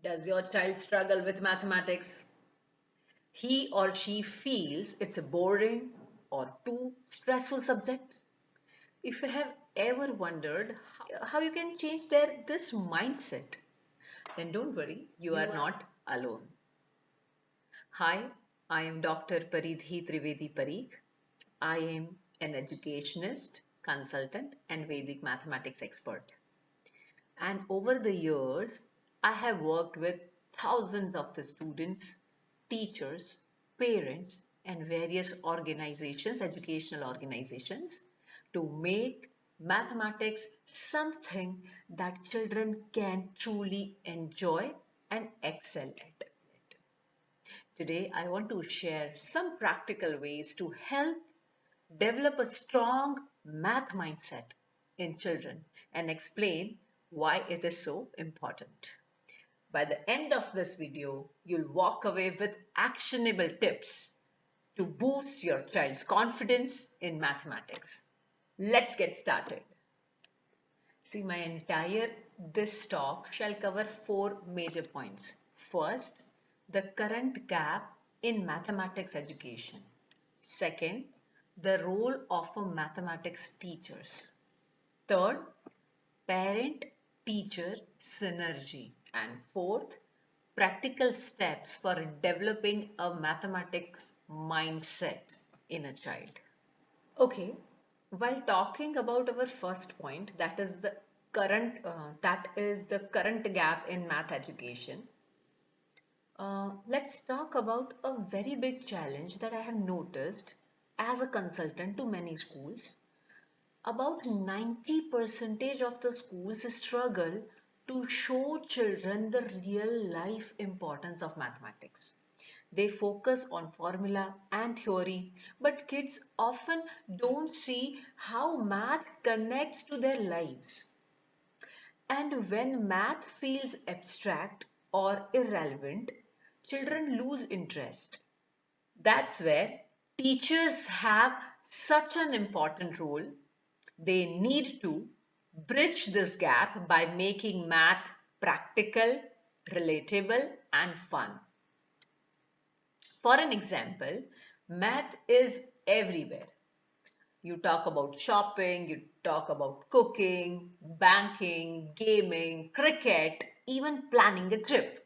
Does your child struggle with mathematics? He or she feels it's a boring or too stressful subject? If you have ever wondered how you can change this mindset, then don't worry, you are not alone. Hi, I am Dr. Paridhi Trivedi Parikh. I am an educationist, consultant, and Vedic mathematics expert. And over the years, I have worked with thousands of the students, teachers, parents, and various organizations, educational organizations, to make mathematics something that children can truly enjoy and excel at. Today, I want to share some practical ways to help develop a strong math mindset in children and explain why it is so important. By the end of this video, you'll walk away with actionable tips to boost your child's confidence in mathematics. Let's get started. See, my entire this talk shall cover four major points. First, the current gap in mathematics education. Second, the role of a mathematics teachers. Third, parent-teacher synergy. And fourth, practical steps for developing a mathematics mindset in a child. Okay, while talking about our first point, that is the current gap in math education. Let's talk about a very big challenge that I have noticed as a consultant to many schools. About 90% of the schools struggle to show children the real life importance of mathematics. They focus on formula and theory, but kids often don't see how math connects to their lives. And when math feels abstract or irrelevant, children lose interest. That's where teachers have such an important role. They need to bridge this gap by making math practical, relatable, and fun. For an example, math is everywhere. You talk about shopping, you talk about cooking, banking, gaming, cricket, even planning a trip.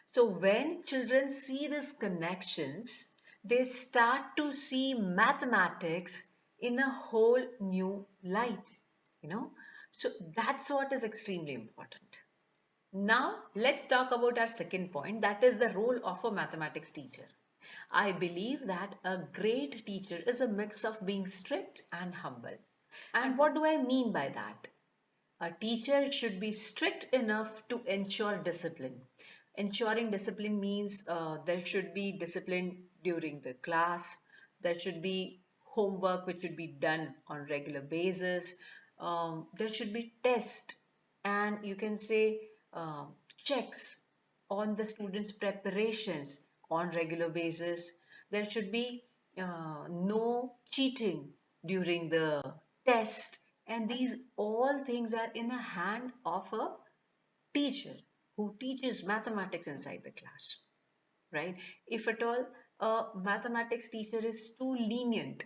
So when children see these connections, they start to see mathematics in a whole new light, you know. So that's what is extremely important. Now let's talk about our second point, that is the role of a mathematics teacher. I believe that a great teacher is a mix of being strict and humble. And what do I mean by that? A teacher should be strict enough to ensure discipline. Ensuring discipline means there should be discipline during the class. There should be homework which should be done on regular basis. There should be tests, and you can say uh, checks on the students' preparations on regular basis. There should be no cheating during the test, and these all things are in the hand of a teacher who teaches mathematics inside the class, right? If at all a mathematics teacher is too lenient,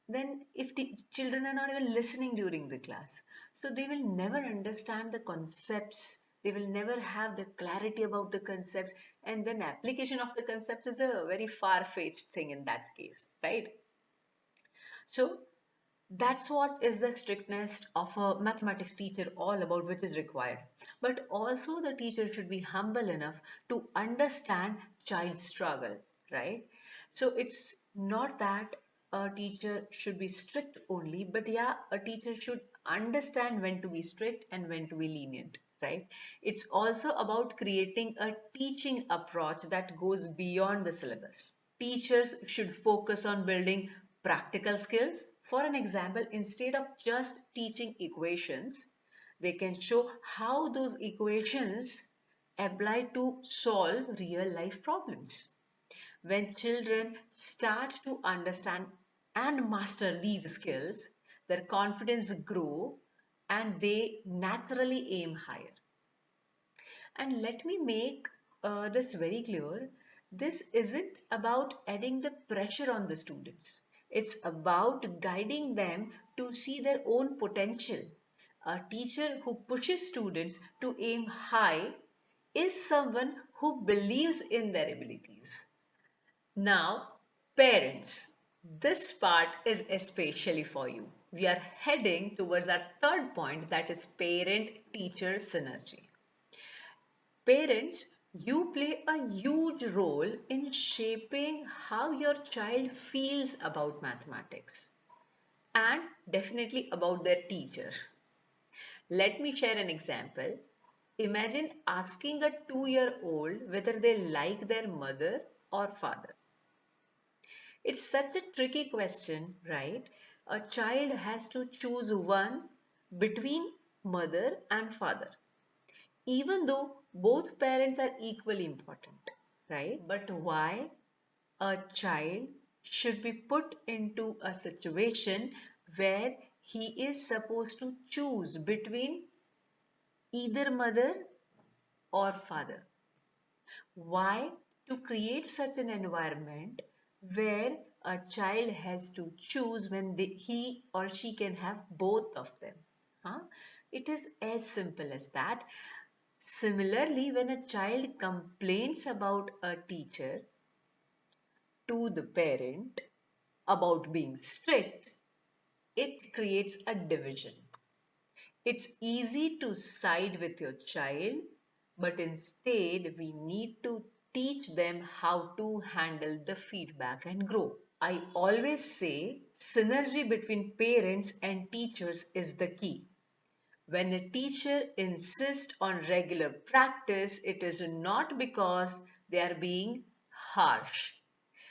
then if children are not even listening during the class, so they will never understand the concepts, they will never have the clarity about the concepts, and then application of the concepts is a very far-fetched thing in that case, right? So that's what is the strictness of a mathematics teacher all about, which is required. But also the teacher should be humble enough to understand child's struggle, right? So it's not that a teacher should be strict only, but yeah, a teacher should understand when to be strict and when to be lenient, right? It's also about creating a teaching approach that goes beyond the syllabus. Teachers should focus on building practical skills. For an example, instead of just teaching equations, they can show how those equations apply to solve real life problems. When children start to understand and master these skills, their confidence grow and they naturally aim higher. And let me make this very clear. This isn't about adding the pressure on the students. It's about guiding them to see their own potential. A teacher who pushes students to aim high is someone who believes in their abilities. Now, parents, this part is especially for you. We are heading towards our third point, that is parent teacher synergy. Parents, you play a huge role in shaping how your child feels about mathematics and definitely about their teacher. Let me share an example. Imagine asking a 2-year-old whether they like their mother or father. It's such a tricky question, right? A child has to choose one between mother and father, even though both parents are equally important, right? But why a child should be put into a situation where he is supposed to choose between either mother or father? Why? To create such an environment where a child has to choose when he or she can have both of them. Huh? It is as simple as that. Similarly, when a child complains about a teacher to the parent about being strict, it creates a division. It's easy to side with your child, but instead we need to teach them how to handle the feedback and grow. I always say synergy between parents and teachers is the key. When a teacher insists on regular practice, it is not because they are being harsh.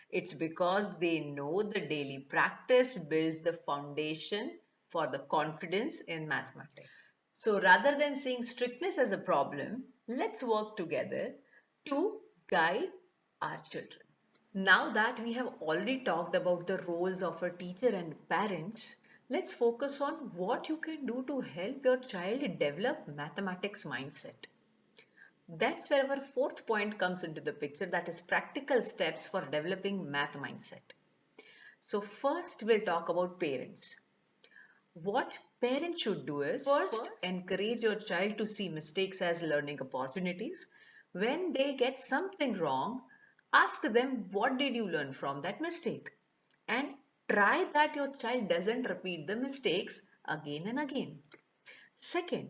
It's because they know the daily practice builds the foundation for the confidence in mathematics. So rather than seeing strictness as a problem, let's work together to guide our children. Now that we have already talked about the roles of a teacher and parents, let's focus on what you can do to help your child develop mathematics mindset. That's where our fourth point comes into the picture, that is practical steps for developing math mindset. So first we'll talk about parents. What parents should do is first encourage your child to see mistakes as learning opportunities. When they get something wrong, ask them, what did you learn from that mistake? And try that your child doesn't repeat the mistakes again and again. Second,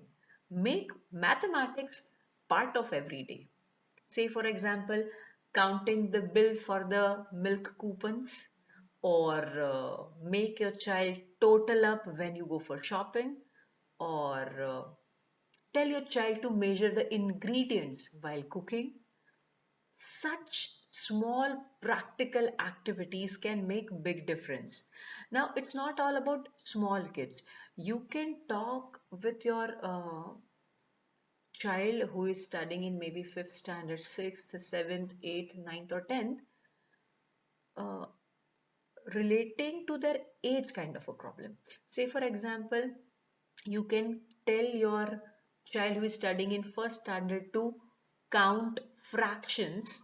make mathematics part of every day. Say, for example, counting the bill for the milk coupons, or make your child total up when you go for shopping, or tell your child to measure the ingredients while cooking. Such small practical activities can make big difference. Now, it's not all about small kids. You can talk with your child who is studying in maybe fifth standard, sixth, seventh, eighth, ninth, or 10th, uh, relating to their age kind of a problem. Say, for example, you can tell your child who is studying in first standard to count fractions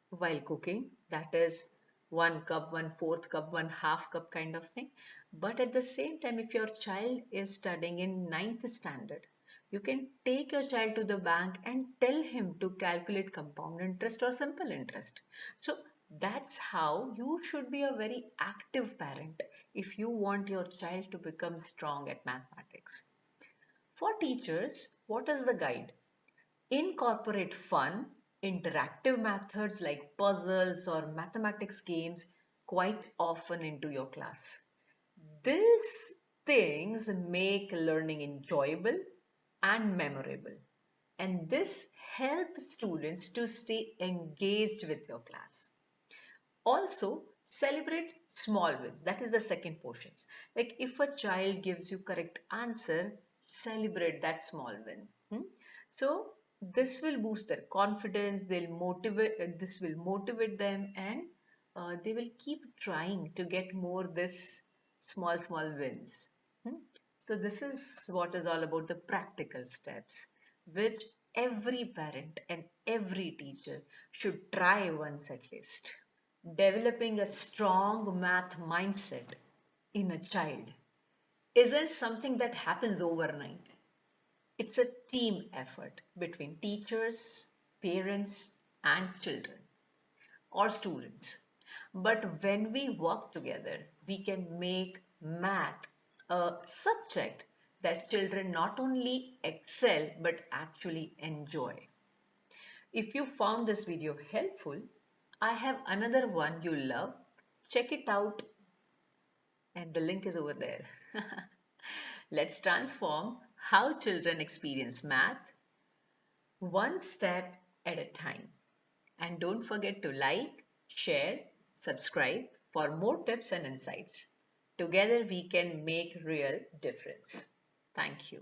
while cooking. That is 1 cup, 1/4 cup, 1/2 cup kind of thing. But at the same time, if your child is studying in ninth standard, you can take your child to the bank and tell him to calculate compound interest or simple interest. So that's how you should be a very active parent if you want your child to become strong at mathematics. For teachers, what is the guide? Incorporate fun, interactive methods like puzzles or mathematics games quite often into your class. These things make learning enjoyable and memorable, and this helps students to stay engaged with your class. Also, celebrate small wins. That is the second portion. Like if a child gives you correct answer, celebrate that small win. So this will boost their confidence. They'll motivate. This will motivate them, and they will keep trying to get more this small wins. Hmm? So this is what is all about the practical steps, which every parent and every teacher should try once at least. Developing a strong math mindset in a child isn't something that happens overnight. It's a team effort between teachers, parents, and children or students. But when we work together, we can make math a subject that children not only excel but actually enjoy. If you found this video helpful, I have another one you'll love. Check it out, and the link is over there. Let's transform how children experience math one step at a time. And don't forget to like, share, subscribe for more tips and insights. Together we can make real difference. Thank you.